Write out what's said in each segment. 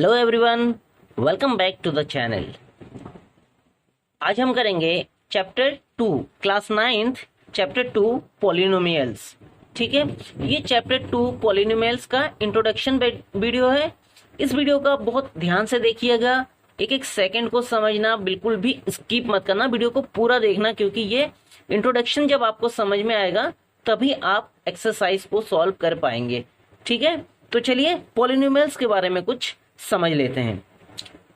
Hello everyone, welcome back to the channel. आज हम करेंगे chapter 2 class 9th chapter 2 polynomials. ठीक है, ये चैप्टर 2 पॉलिनोमियल्स का इंट्रोडक्शन वीडियो है। इस वीडियो का बहुत ध्यान से देखिएगा, एक एक सेकंड को समझना, बिल्कुल भी स्किप मत करना, वीडियो को पूरा देखना, क्योंकि ये इंट्रोडक्शन जब आपको समझ में आएगा तभी आप एक्सरसाइज को सॉल्व कर पाएंगे। ठीक है, तो चलिए पॉलिनोमियल्स के बारे में कुछ समझ लेते हैं।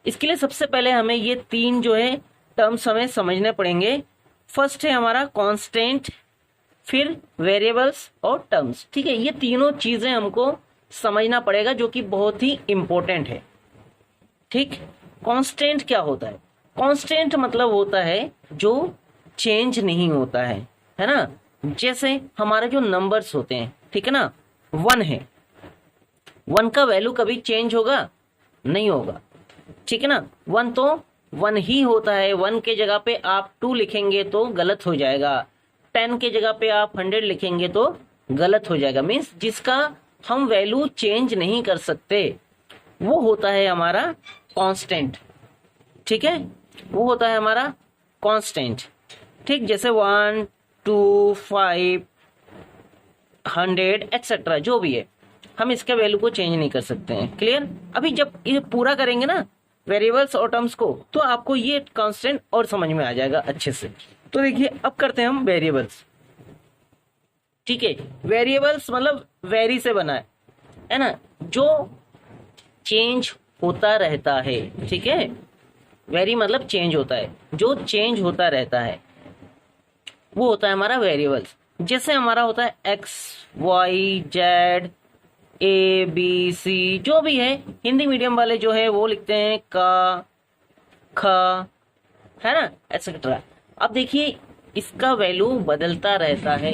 इसके लिए सबसे पहले हमें ये तीन जो है टर्म्स हमें समझने पड़ेंगे। फर्स्ट है हमारा कांस्टेंट, फिर वेरिएबल्स और टर्म्स। ठीक है, ये तीनों चीजें हमको समझना पड़ेगा जो कि बहुत ही इंपॉर्टेंट है। ठीक, कांस्टेंट क्या होता है? कांस्टेंट मतलब होता है जो चेंज नहीं होता है ना। जैसे हमारे जो नंबर्स होते हैं, ठीक है ना, 1 है, 1 का वैल्यू कभी चेंज होगा? नहीं होगा। ठीक है ना, 1 तो 1 ही होता है। 1 के जगह पे आप 2 लिखेंगे तो गलत हो जाएगा, 10 के जगह पे आप 100 लिखेंगे तो गलत हो जाएगा। मीन्स जिसका हम वैल्यू चेंज नहीं कर सकते वो होता है हमारा कांस्टेंट। ठीक है, वो होता है हमारा कांस्टेंट। ठीक, जैसे 1, 2, 5, 100 एक्सेट्रा जो भी है, हम इसके वैल्यू को चेंज नहीं कर सकते हैं। क्लियर? अभी जब ये पूरा करेंगे ना वेरिएबल्स और टर्म्स को, तो आपको ये कांस्टेंट और समझ में आ जाएगा अच्छे से। तो देखिए, अब करते हैं हम वेरिएबल्स। ठीक है, वेरिएबल्स मतलब वेरी से बना है ना, जो चेंज होता रहता है। ठीक है, वेरी मतलब चेंज होता है, जो चेंज होता रहता है वो होता है हमारा वेरिएबल्स। जैसे हमारा होता है एक्स, वाई, जेड, ए, बी, सी, जो भी है। हिंदी मीडियम वाले जो है वो लिखते हैं का, ख, है ना, एक्सेट्रा। अब देखिए, इसका वैल्यू बदलता रहता है।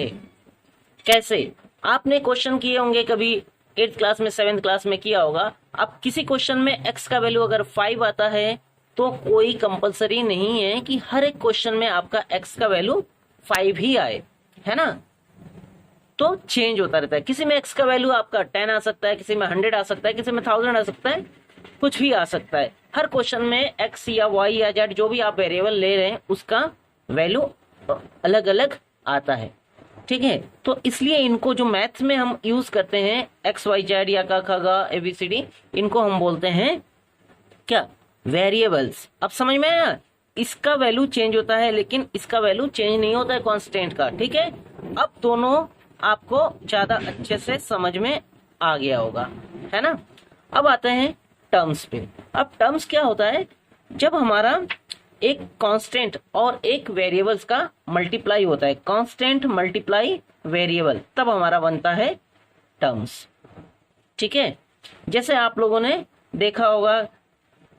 कैसे? आपने क्वेश्चन किए होंगे कभी 8th क्लास में, 7th क्लास में किया होगा। अब किसी क्वेश्चन में एक्स का वैल्यू अगर 5 आता है तो कोई कंपलसरी नहीं है कि हर एक क्वेश्चन में आपका एक्स का वैल्यू 5 ही आए, है ना। तो चेंज होता रहता है। किसी में एक्स का वैल्यू आपका 10 आ सकता है, किसी में 100 आ सकता है, किसी में 1000 आ सकता है, कुछ भी आ सकता है। हर क्वेश्चन में एक्स या वाई या जेड जो भी आप वेरिएबल ले रहे हैं उसका वैल्यू अलग अलग आता है। ठीक है, तो इसलिए इनको जो मैथ्स में हम यूज करते हैं, एक्स, वाई, जेड या का, ख, ग, ABCD, इनको हम बोलते हैं क्या? वेरिएबल्स। अब समझ में आया? इसका वैल्यू चेंज होता है लेकिन इसका वैल्यू चेंज नहीं होता है कांस्टेंट का। ठीक है, अब दोनों आपको ज्यादा अच्छे से समझ में आ गया होगा, है ना। अब आते हैं टर्म्स पे। अब टर्म्स क्या होता है? जब हमारा एक कांस्टेंट और एक वेरिएबल्स का मल्टीप्लाई होता है, कांस्टेंट मल्टीप्लाई वेरिएबल, तब हमारा बनता है टर्म्स। ठीक है, जैसे आप लोगों ने देखा होगा,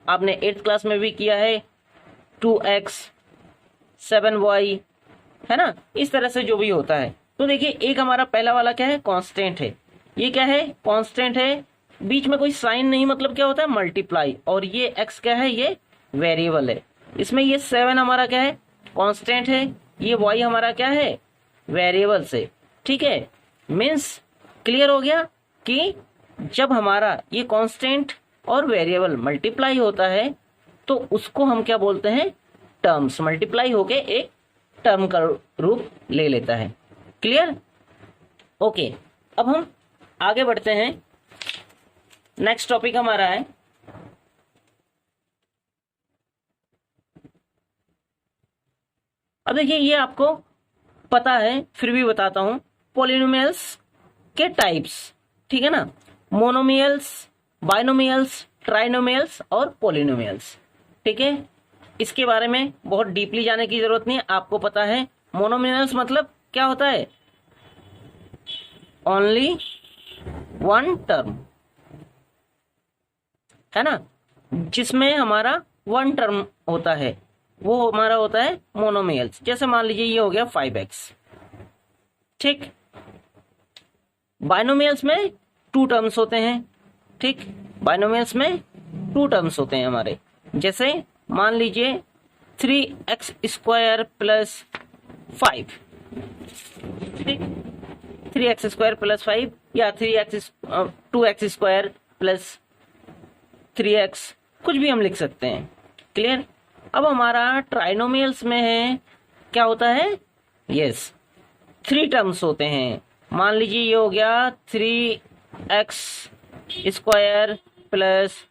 आपने 8th क्लास में भी किया है, 2x 7y, है ना, इस तरह से जो भी होता है। तो देखिए, एक हमारा पहला वाला क्या है? कांस्टेंट है। ये क्या है? कांस्टेंट है, बीच में कोई साइन नहीं, मतलब क्या होता है? मल्टीप्लाई। और ये x क्या है? ये वेरिएबल है। इसमें ये 7 हमारा क्या है? कांस्टेंट है। ये y हमारा क्या है? वेरिएबल से। ठीक है, मीन्स क्लियर हो गया कि जब हमारा ये कांस्टेंट और वेरिएबल मल्टीप्लाई होता है तो उसको हम क्या बोलते हैं? टर्म्स। मल्टीप्लाई होके एक टर्म का रूप ले लेता है। क्लियर? ओके, अब हम आगे बढ़ते हैं। नेक्स्ट टॉपिक हमारा है अब देखिए, ये आपको पता है फिर भी बताता हूं, पॉलिनोमियल्स के टाइप्स। ठीक है ना, मोनोमियल्स, बाइनोमियल्स, ट्राइनोमियल्स और पॉलिनोमियल्स। ठीक है, इसके बारे में बहुत डीपली जाने की जरूरत नहीं है, आपको पता है। मोनोमियल्स मतलब क्या होता है? ओनली 1 टर्म, है ना, जिसमें हमारा 1 टर्म होता है, वो हमारा होता है मोनोमियल्स। जैसे मान लीजिए ये हो गया 5x। ठीक, बाइनोमियल्स में 2 टर्म्स होते हैं। ठीक, बाइनोमियल्स में 2 टर्म्स होते हैं हमारे। जैसे मान लीजिए 3x² प्लस 5। ठीक, 3x² प्लस 5 या 2x² प्लस 3x, कुछ भी हम लिख सकते हैं। क्लियर। अब हमारा ट्राइनोमियल्स में है क्या होता है, यस 3 टर्म्स होते हैं। मान लीजिए ये हो गया 3x square plus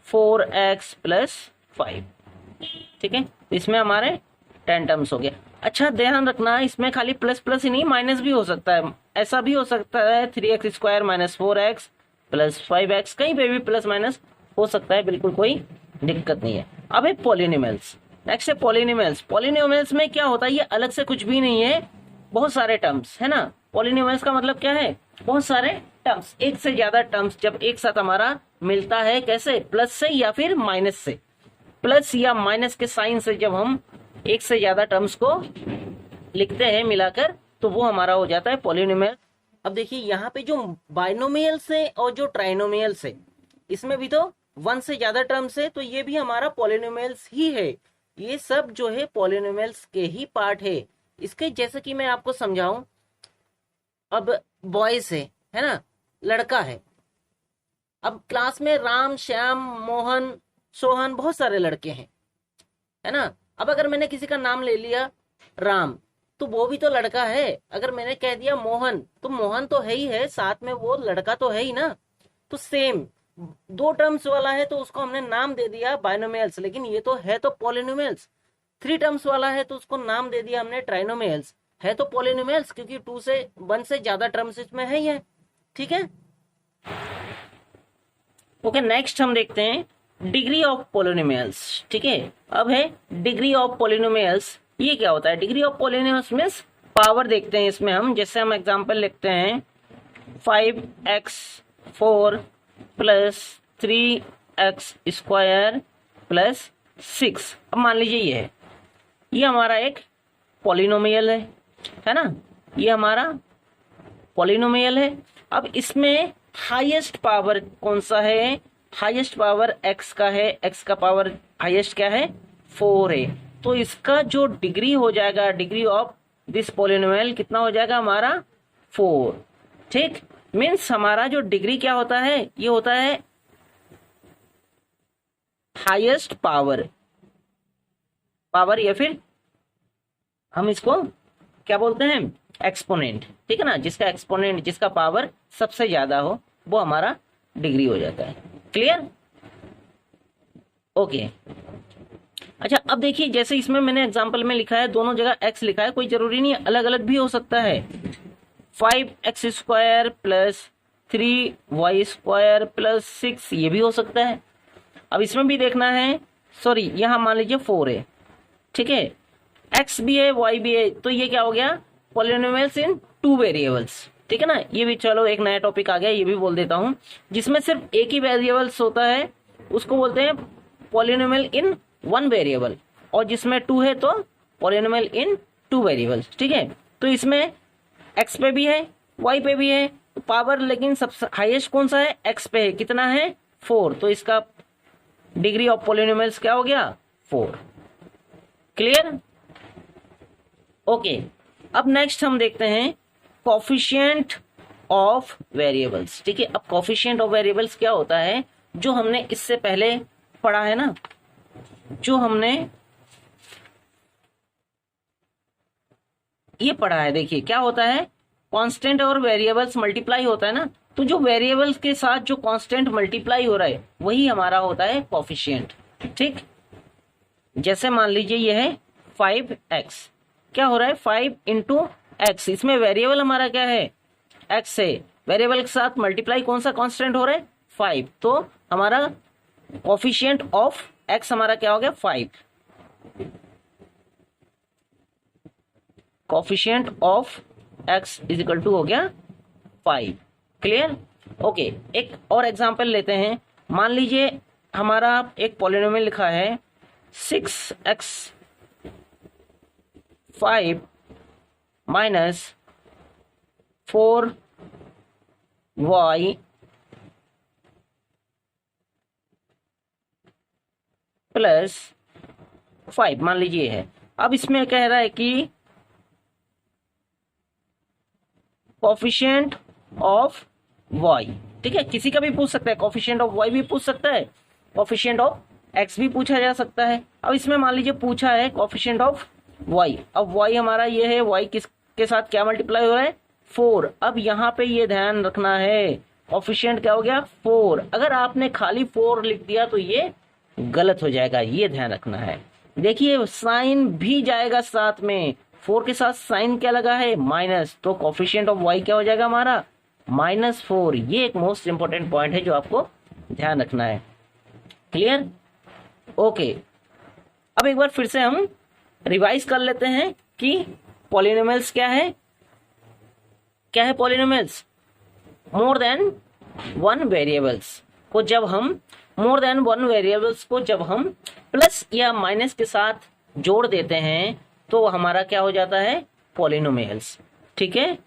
4x plus 5, ठीक है। इसमें हमारे 10 टर्म्स हो गए। अच्छा ध्यान रखना, इसमें खाली प्लस प्लस ही नहीं, माइनस भी हो सकता है। ऐसा भी हो सकता है 3x square minus 4x plus 5x, कहीं पे भी प्लस माइनस हो सकता है, बिल्कुल कोई दिक्कत नहीं है। अब है पॉलिनोमियल्स। नेक्स्ट है पॉलिनोमियल्स। पॉलिनोमियल्स में क्या होता है, ये अलग से कुछ भी नहीं है, बहुत सारे टर्म्स है ना। पॉलिनोमियल्स का मतलब क्या है, बहुत सारे टर्म्स, एक से ज्यादा टर्म्स जब एक साथ हमारा मिलता है, कैसे, प्लस से या फिर माइनस से, प्लस या माइनस के साइन से जब हम एक से ज्यादा टर्म्स को लिखते हैं मिलाकर, तो वो हमारा हो जाता है पॉलिनोमियल। अब देखिए यहाँ पे जो बाइनोमियल्स है और जो ट्राइनोमियल्स है, इसमें भी तो 1 से ज्यादा टर्म्स है, तो ये भी हमारा पॉलिनोमियल्स ही है। ये सब जो है पॉलिनोमियल्स के ही पार्ट है। इसके जैसे कि मैं आपको समझाऊं, अब बॉयज है ना, लड़का है। अब क्लास में राम, श्याम, मोहन, सोहन, बहुत सारे लड़के हैं, है ना। अब अगर मैंने किसी का नाम ले लिया राम, तो वो भी तो लड़का है। अगर मैंने कह दिया मोहन, तो मोहन तो है ही है, साथ में वो लड़का तो है ही ना। तो सेम 2 टर्म्स वाला है तो उसको हमने नाम दे दिया बाइनोमियल्स, लेकिन ये तो है तो पॉलिनोमियल्स। 3 टर्म्स वाला है तो उसको नाम दे दिया हमने ट्राइनोमियल्स, है तो पॉलिनोमियल्स, क्योंकि 1 से ज्यादा टर्म्स इसमें है ही है, ठीक है। ओके, नेक्स्ट हम देखते हैं डिग्री ऑफ पॉलिनोमियल्स, ठीक है। अब है डिग्री ऑफ पॉलिनोमियल्स। ये क्या होता है, degree of polynomials means power देखते हैं इसमें हम। जैसे हम एग्जांपल लिखते हैं 5x4 plus 3x square plus 6। अब मान लीजिए ये हमारा एक पॉलिनोमियल है ना, ये हमारा पॉलिनोमियल है। अब इसमें हाईएस्ट पावर कौन सा है, हाईएस्ट पावर x का है, x का पावर हाईएस्ट क्या है, 4 है। तो इसका जो डिग्री हो जाएगा, डिग्री ऑफ दिस पॉलिनोमियल कितना हो जाएगा हमारा, 4, ठीक। मीन्स हमारा जो डिग्री क्या होता है, ये होता है हाईएस्ट पावर, या फिर हम इसको क्या बोलते हैं, एक्सपोनेंट, ठीक है ना। जिसका एक्सपोनेंट, जिसका पावर सबसे ज्यादा हो, वो हमारा डिग्री हो जाता है। Clear, okay. अच्छा अब देखिए, जैसे इसमें मैंने एग्जांपल में लिखा है, दोनों जगह x लिखा है, कोई जरूरी नहीं है, अलग अलग भी हो सकता है। 5x square plus 3y square plus 6, ये भी हो सकता है। अब इसमें भी देखना है, सॉरी यहाँ मान लीजिए 4 है, ठीक है, x भी है, y भी है, तो ये क्या हो गया, पॉलिनोमियल्स इन 2 वेरिएबल्स, ठीक है ना। ये भी चलो एक नया टॉपिक आ गया, ये भी बोल देता हूँ। जिसमें सिर्फ एक ही वेरिएबल्स होता है उसको बोलते हैं पॉलिनोमियल इन 1 वेरिएबल, और जिसमें 2 है तो पॉलिनोमियल इन 2 वेरिएबल्स, ठीक है। तो इसमें x पे भी है, y पे भी है, तो पावर लेकिन सबसे हाईएस्ट कौन सा है, x पे है, कितना है, 4। तो इसका डिग्री ऑफ पॉलिनोमियल्स क्या हो गया, 4। Clear, okay. अब नेक्स्ट हम देखते हैं कोफिशिएंट ऑफ वेरिएबल्स, ठीक है। अब कोफिशिएंट ऑफ वेरिएबल्स क्या होता है, जो हमने इससे पहले पढ़ा है ना, जो हमने ये पढ़ा है, देखिए क्या होता है, कांस्टेंट और वेरिएबल्स मल्टीप्लाई होता है ना। तो जो वेरिएबल्स के साथ जो कांस्टेंट मल्टीप्लाई हो रहा है, वही हमारा होता है कोफिशिएंट, ठीक। जैसे मान लीजिए ये है 5x, क्या हो रहा है, 5 इंटू x, इसमें वेरिएबल हमारा क्या है, x है, वेरिएबल के साथ मल्टीप्लाई कौन सा कांस्टेंट हो रहा है, 5। तो हमारा कोफिशिएंट ऑफ x हमारा क्या हो गया, 5। Coefficient of x is equal to हो गया 5। Clear, okay. एक और एग्जांपल लेते हैं। मान हमारा एक पॉलिनोमियल लिखा है 6x5 माइनस 4y प्लस 5, मान लीजिए है। अब इसमें कह रहा है कि कोफिशिएंट ऑफ y, ठीक है, किसी का भी पूछ सकता है, कोफिशिएंट ऑफ y भी पूछ सकता है, कोफिशिएंट ऑफ एक्स भी पूछा जा सकता है। अब इसमें मान लीजिए पूछा है कोफिशिएंट ऑफ वाई। अब वाई हमारा ये है, वाई किसके साथ क्या मल्टीप्लाई हो रहा है, 4। अब यहाँ पे ये ध्यान रखना है कोफिशिएंट क्या हो गया 4। अगर आपने खाली 4 लिख दिया तो ये गलत हो जाएगा, ये ध्यान रखना है। देखिए साइन भी जाएगा साथ में, 4 के साथ साइन क्या लगा है माइनस, तो कोफिशिएंट ऑफ वाई क्या हो जाएगा हमारा -4। ये एक मोस्ट इंपॉर्टेंट पॉइंट है जो आपको ध्यान रखना है। Clear, okay. अब एक बार फिर से हम रिवाइज कर लेते हैं कि पॉलिनोमियल्स क्या है polynomials, more than one variables को जब हम प्लस या माइनस के साथ जोड़ देते हैं तो हमारा क्या हो जाता है पॉलिनोमियल्स। ठीक है,